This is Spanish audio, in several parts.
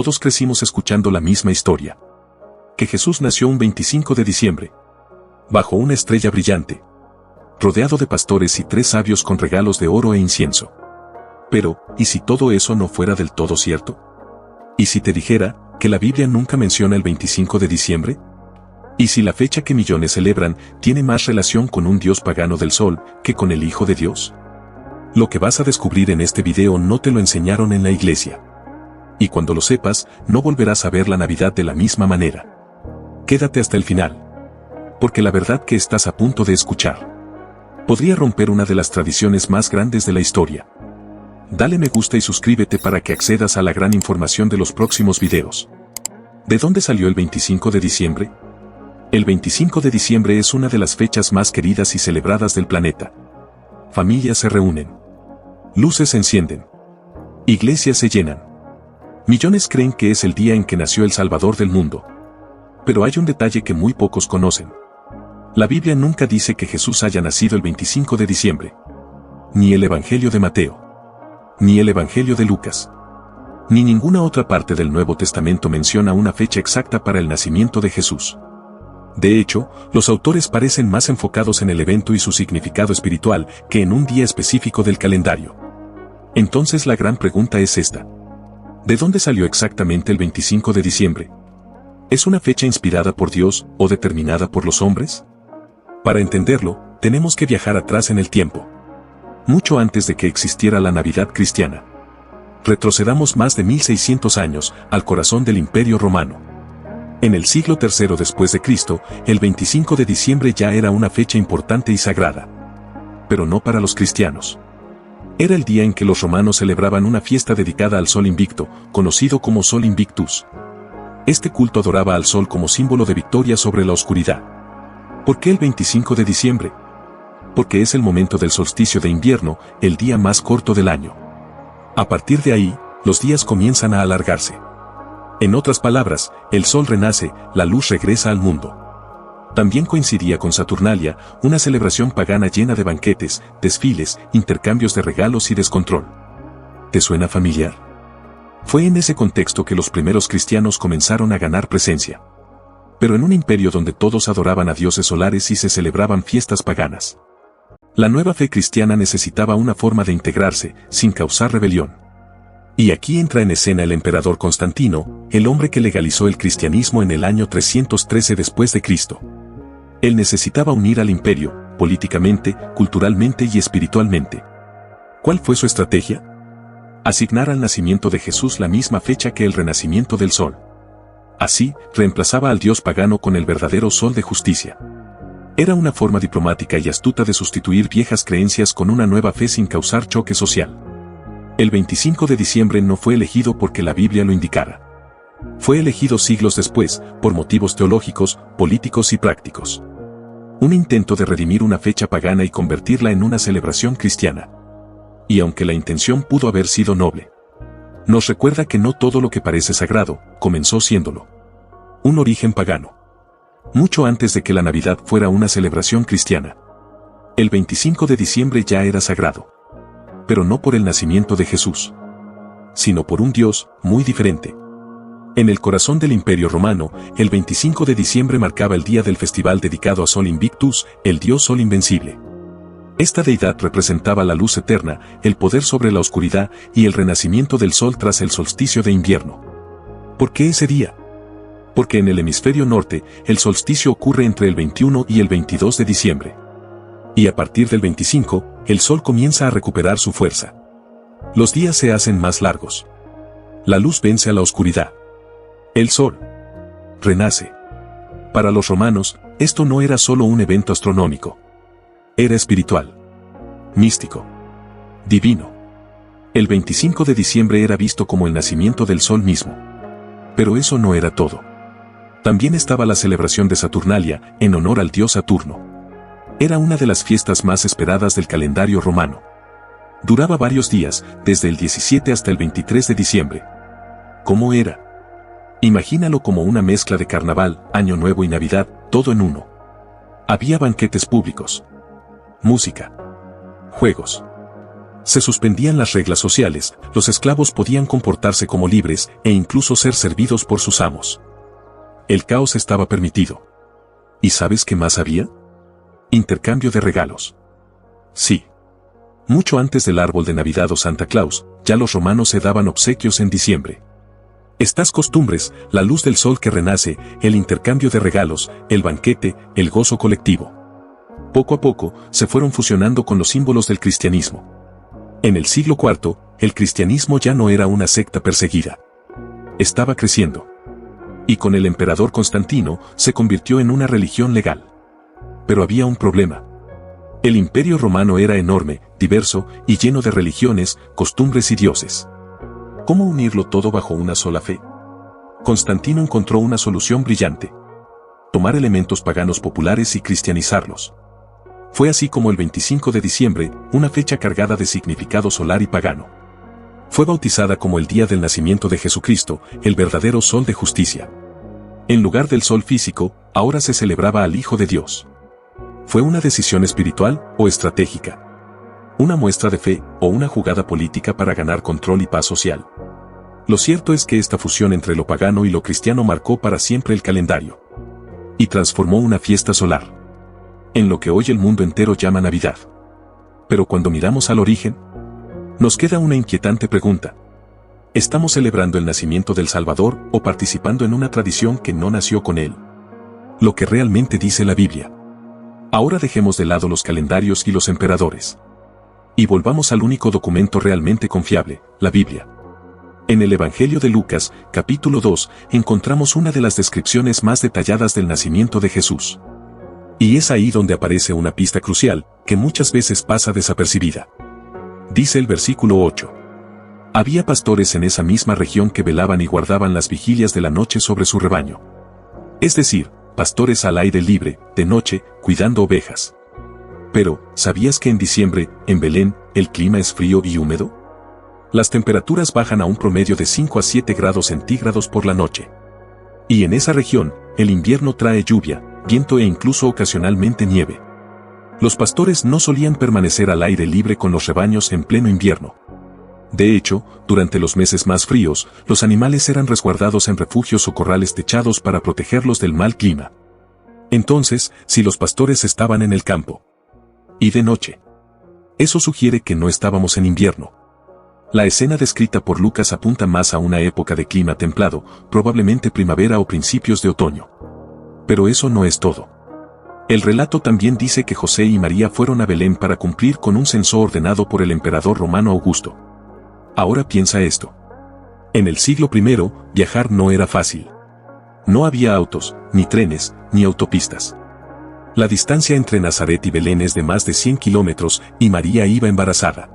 Todos crecimos escuchando la misma historia. Que Jesús nació un 25 de diciembre. Bajo una estrella brillante. Rodeado de pastores y 3 sabios con regalos de oro e incienso. Pero, ¿y si todo eso no fuera del todo cierto? ¿Y si te dijera que la Biblia nunca menciona el 25 de diciembre? ¿Y si la fecha que millones celebran tiene más relación con un dios pagano del sol que con el Hijo de Dios? Lo que vas a descubrir en este video no te lo enseñaron en la iglesia. Y cuando lo sepas, no volverás a ver la Navidad de la misma manera. Quédate hasta el final. Porque la verdad que estás a punto de escuchar podría romper una de las tradiciones más grandes de la historia. Dale me gusta y suscríbete para que accedas a la gran información de los próximos videos. ¿De dónde salió el 25 de diciembre? El 25 de diciembre es una de las fechas más queridas y celebradas del planeta. Familias se reúnen. Luces se encienden. Iglesias se llenan. Millones creen que es el día en que nació el Salvador del mundo. Pero hay un detalle que muy pocos conocen. La Biblia nunca dice que Jesús haya nacido el 25 de diciembre. Ni el Evangelio de Mateo. Ni el Evangelio de Lucas. Ni ninguna otra parte del Nuevo Testamento menciona una fecha exacta para el nacimiento de Jesús. De hecho, los autores parecen más enfocados en el evento y su significado espiritual que en un día específico del calendario. Entonces la gran pregunta es esta. ¿De dónde salió exactamente el 25 de diciembre? ¿Es una fecha inspirada por Dios o determinada por los hombres? Para entenderlo, tenemos que viajar atrás en el tiempo. Mucho antes de que existiera la Navidad cristiana. Retrocedamos más de 1600 años al corazón del Imperio Romano. En el siglo III después de Cristo, el 25 de diciembre ya era una fecha importante y sagrada. Pero no para los cristianos. Era el día en que los romanos celebraban una fiesta dedicada al Sol Invicto, conocido como Sol Invictus. Este culto adoraba al sol como símbolo de victoria sobre la oscuridad. ¿Por qué el 25 de diciembre? Porque es el momento del solsticio de invierno, el día más corto del año. A partir de ahí, los días comienzan a alargarse. En otras palabras, el sol renace, la luz regresa al mundo. También coincidía con Saturnalia, una celebración pagana llena de banquetes, desfiles, intercambios de regalos y descontrol. ¿Te suena familiar? Fue en ese contexto que los primeros cristianos comenzaron a ganar presencia. Pero en un imperio donde todos adoraban a dioses solares y se celebraban fiestas paganas. La nueva fe cristiana necesitaba una forma de integrarse, sin causar rebelión. Y aquí entra en escena el emperador Constantino, el hombre que legalizó el cristianismo en el año 313 después de Cristo. Él necesitaba unir al imperio, políticamente, culturalmente y espiritualmente. ¿Cuál fue su estrategia? Asignar al nacimiento de Jesús la misma fecha que el renacimiento del sol. Así, reemplazaba al dios pagano con el verdadero sol de justicia. Era una forma diplomática y astuta de sustituir viejas creencias con una nueva fe sin causar choque social. El 25 de diciembre no fue elegido porque la Biblia lo indicara. Fue elegido siglos después, por motivos teológicos, políticos y prácticos. Un intento de redimir una fecha pagana y convertirla en una celebración cristiana. Y aunque la intención pudo haber sido noble, nos recuerda que no todo lo que parece sagrado, comenzó siéndolo. Un origen pagano. Mucho antes de que la Navidad fuera una celebración cristiana. El 25 de diciembre ya era sagrado. Pero no por el nacimiento de Jesús, sino por un Dios muy diferente. En el corazón del Imperio Romano, el 25 de diciembre marcaba el día del festival dedicado a Sol Invictus, el dios Sol Invencible. Esta deidad representaba la luz eterna, el poder sobre la oscuridad y el renacimiento del sol tras el solsticio de invierno. ¿Por qué ese día? Porque en el hemisferio norte, el solsticio ocurre entre el 21 y el 22 de diciembre. Y a partir del 25, el sol comienza a recuperar su fuerza. Los días se hacen más largos. La luz vence a la oscuridad. El sol renace. Para los romanos, esto no era solo un evento astronómico. Era espiritual, místico, divino. El 25 de diciembre era visto como el nacimiento del sol mismo. Pero eso no era todo. También estaba la celebración de Saturnalia, en honor al dios Saturno. Era una de las fiestas más esperadas del calendario romano. Duraba varios días, desde el 17 hasta el 23 de diciembre. ¿Cómo era? Imagínalo como una mezcla de carnaval, Año Nuevo y Navidad, todo en uno. Había banquetes públicos, música, juegos, Se suspendían las reglas sociales, los esclavos podían comportarse como libres e incluso ser servidos por sus amos. El caos estaba permitido. ¿Y sabes qué más había? Intercambio de regalos. Sí. Mucho antes del árbol de Navidad o Santa Claus, ya los romanos se daban obsequios en diciembre. Estas costumbres, la luz del sol que renace, el intercambio de regalos, el banquete, el gozo colectivo. Poco a poco, se fueron fusionando con los símbolos del cristianismo. En el siglo IV, el cristianismo ya no era una secta perseguida. Estaba creciendo. Y con el emperador Constantino, se convirtió en una religión legal. Pero había un problema. El imperio romano era enorme, diverso y lleno de religiones, costumbres y dioses. ¿Cómo unirlo todo bajo una sola fe? Constantino encontró una solución brillante. Tomar elementos paganos populares y cristianizarlos. Fue así como el 25 de diciembre, una fecha cargada de significado solar y pagano. Fue bautizada como el día del nacimiento de Jesucristo, el verdadero sol de justicia. En lugar del sol físico, ahora se celebraba al Hijo de Dios. ¿Fue una decisión espiritual o estratégica? ¿Una muestra de fe o una jugada política para ganar control y paz social? Lo cierto es que esta fusión entre lo pagano y lo cristiano marcó para siempre el calendario. Y transformó una fiesta solar en lo que hoy el mundo entero llama Navidad. Pero cuando miramos al origen, nos queda una inquietante pregunta. ¿Estamos celebrando el nacimiento del Salvador o participando en una tradición que no nació con él? Lo que realmente dice la Biblia. Ahora dejemos de lado los calendarios y los emperadores. Y volvamos al único documento realmente confiable, la Biblia. En el Evangelio de Lucas, capítulo 2, encontramos una de las descripciones más detalladas del nacimiento de Jesús. Y es ahí donde aparece una pista crucial, que muchas veces pasa desapercibida. Dice el versículo 8. Había pastores en esa misma región que velaban y guardaban las vigilias de la noche sobre su rebaño. Es decir, pastores al aire libre, de noche, cuidando ovejas. Pero, ¿sabías que en diciembre, en Belén, el clima es frío y húmedo? Las temperaturas bajan a un promedio de 5 a 7 grados centígrados por la noche. Y en esa región, el invierno trae lluvia, viento e incluso ocasionalmente nieve. Los pastores no solían permanecer al aire libre con los rebaños en pleno invierno. De hecho, durante los meses más fríos, los animales eran resguardados en refugios o corrales techados para protegerlos del mal clima. Entonces, si los pastores estaban en el campo y de noche, eso sugiere que no estábamos en invierno. La escena descrita por Lucas apunta más a una época de clima templado, probablemente primavera o principios de otoño. Pero eso no es todo. El relato también dice que José y María fueron a Belén para cumplir con un censo ordenado por el emperador romano Augusto. Ahora piensa esto. En el siglo I, viajar no era fácil. No había autos, ni trenes, ni autopistas. La distancia entre Nazaret y Belén es de más de 100 kilómetros y María iba embarazada.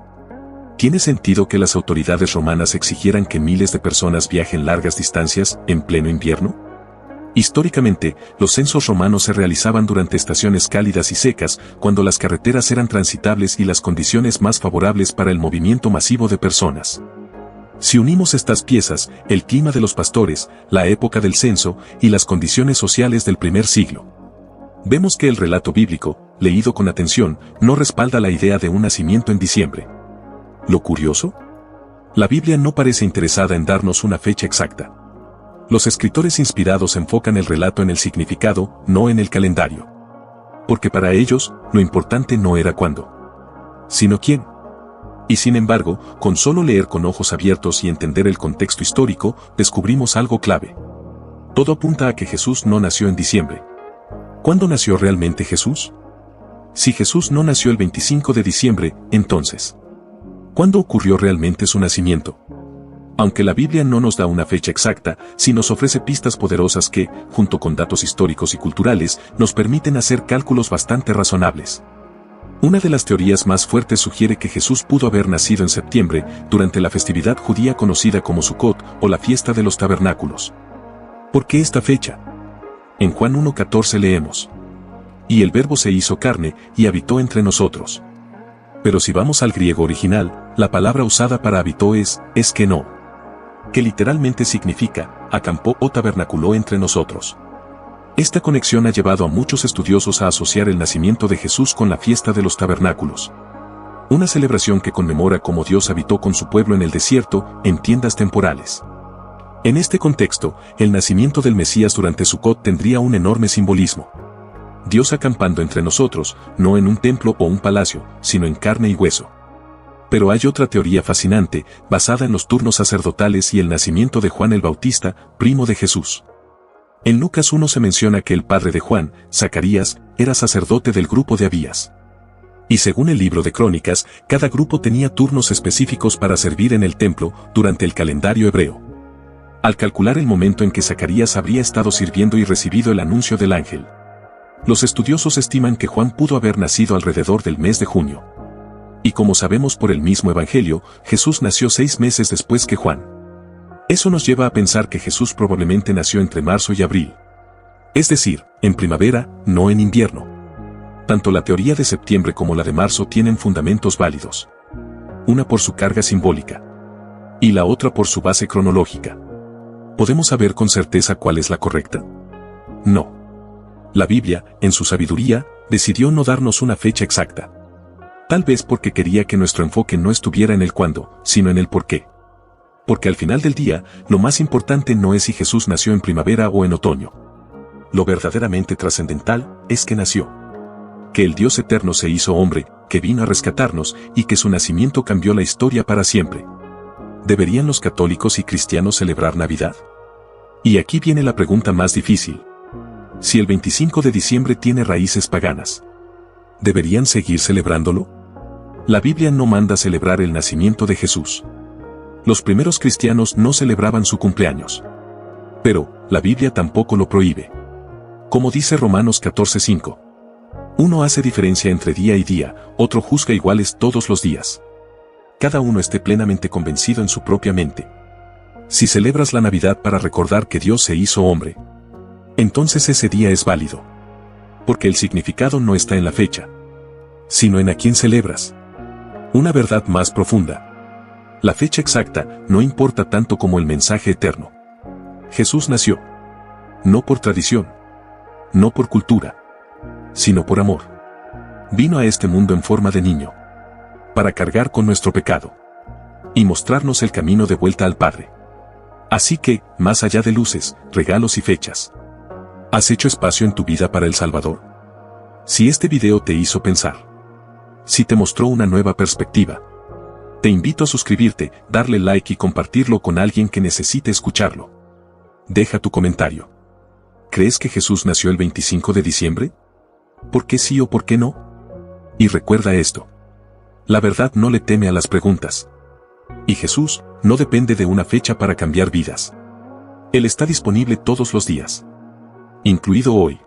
¿Tiene sentido que las autoridades romanas exigieran que miles de personas viajen largas distancias en pleno invierno? Históricamente, los censos romanos se realizaban durante estaciones cálidas y secas, cuando las carreteras eran transitables y las condiciones más favorables para el movimiento masivo de personas. Si unimos estas piezas, el clima de los pastores, la época del censo y las condiciones sociales del primer siglo, vemos que el relato bíblico, leído con atención, no respalda la idea de un nacimiento en diciembre. ¿Lo curioso? La Biblia no parece interesada en darnos una fecha exacta. Los escritores inspirados enfocan el relato en el significado, no en el calendario. Porque para ellos, lo importante no era cuándo, sino quién. Y sin embargo, con solo leer con ojos abiertos y entender el contexto histórico, descubrimos algo clave. Todo apunta a que Jesús no nació en diciembre. ¿Cuándo nació realmente Jesús? Si Jesús no nació el 25 de diciembre, entonces, ¿cuándo ocurrió realmente su nacimiento? Aunque la Biblia no nos da una fecha exacta, sí nos ofrece pistas poderosas que, junto con datos históricos y culturales, nos permiten hacer cálculos bastante razonables. Una de las teorías más fuertes sugiere que Jesús pudo haber nacido en septiembre, durante la festividad judía conocida como Sukkot, o la fiesta de los tabernáculos. ¿Por qué esta fecha? En Juan 1:14 leemos: y el Verbo se hizo carne, y habitó entre nosotros. Pero si vamos al griego original, la palabra usada para habitó es eskenó, que literalmente significa, acampó o tabernaculó entre nosotros. Esta conexión ha llevado a muchos estudiosos a asociar el nacimiento de Jesús con la fiesta de los tabernáculos. Una celebración que conmemora cómo Dios habitó con su pueblo en el desierto, en tiendas temporales. En este contexto, el nacimiento del Mesías durante Sucot tendría un enorme simbolismo. Dios acampando entre nosotros, no en un templo o un palacio, sino en carne y hueso. Pero hay otra teoría fascinante, basada en los turnos sacerdotales y el nacimiento de Juan el Bautista, primo de Jesús. En Lucas 1 se menciona que el padre de Juan, Zacarías, era sacerdote del grupo de Abías. Y según el libro de Crónicas, cada grupo tenía turnos específicos para servir en el templo durante el calendario hebreo. Al calcular el momento en que Zacarías habría estado sirviendo y recibido el anuncio del ángel, los estudiosos estiman que Juan pudo haber nacido alrededor del mes de junio. Y como sabemos por el mismo Evangelio, Jesús nació 6 meses después que Juan. Eso nos lleva a pensar que Jesús probablemente nació entre marzo y abril. Es decir, en primavera, no en invierno. Tanto la teoría de septiembre como la de marzo tienen fundamentos válidos. Una por su carga simbólica. Y la otra por su base cronológica. ¿Podemos saber con certeza cuál es la correcta? No. La Biblia, en su sabiduría, decidió no darnos una fecha exacta. Tal vez porque quería que nuestro enfoque no estuviera en el cuándo, sino en el por qué. Porque al final del día, lo más importante no es si Jesús nació en primavera o en otoño. Lo verdaderamente trascendental es que nació. Que el Dios eterno se hizo hombre, que vino a rescatarnos y que su nacimiento cambió la historia para siempre. ¿Deberían los católicos y cristianos celebrar Navidad? Y aquí viene la pregunta más difícil. Si el 25 de diciembre tiene raíces paganas, ¿deberían seguir celebrándolo? La Biblia no manda celebrar el nacimiento de Jesús. Los primeros cristianos no celebraban su cumpleaños. Pero, la Biblia tampoco lo prohíbe. Como dice Romanos 14:5. Uno hace diferencia entre día y día, otro juzga iguales todos los días. Cada uno esté plenamente convencido en su propia mente. Si celebras la Navidad para recordar que Dios se hizo hombre, entonces ese día es válido. Porque el significado no está en la fecha, sino en a quién celebras. Una verdad más profunda. La fecha exacta no importa tanto como el mensaje eterno. Jesús nació. No por tradición. No por cultura. Sino por amor. Vino a este mundo en forma de niño. Para cargar con nuestro pecado. Y mostrarnos el camino de vuelta al Padre. Así que, más allá de luces, regalos y fechas, ¿has hecho espacio en tu vida para el Salvador? Si este video te hizo pensar, si te mostró una nueva perspectiva, te invito a suscribirte, darle like y compartirlo con alguien que necesite escucharlo. Deja tu comentario. ¿Crees que Jesús nació el 25 de diciembre? ¿Por qué sí o por qué no? Y recuerda esto. La verdad no le teme a las preguntas. Y Jesús no depende de una fecha para cambiar vidas. Él está disponible todos los días, incluido hoy.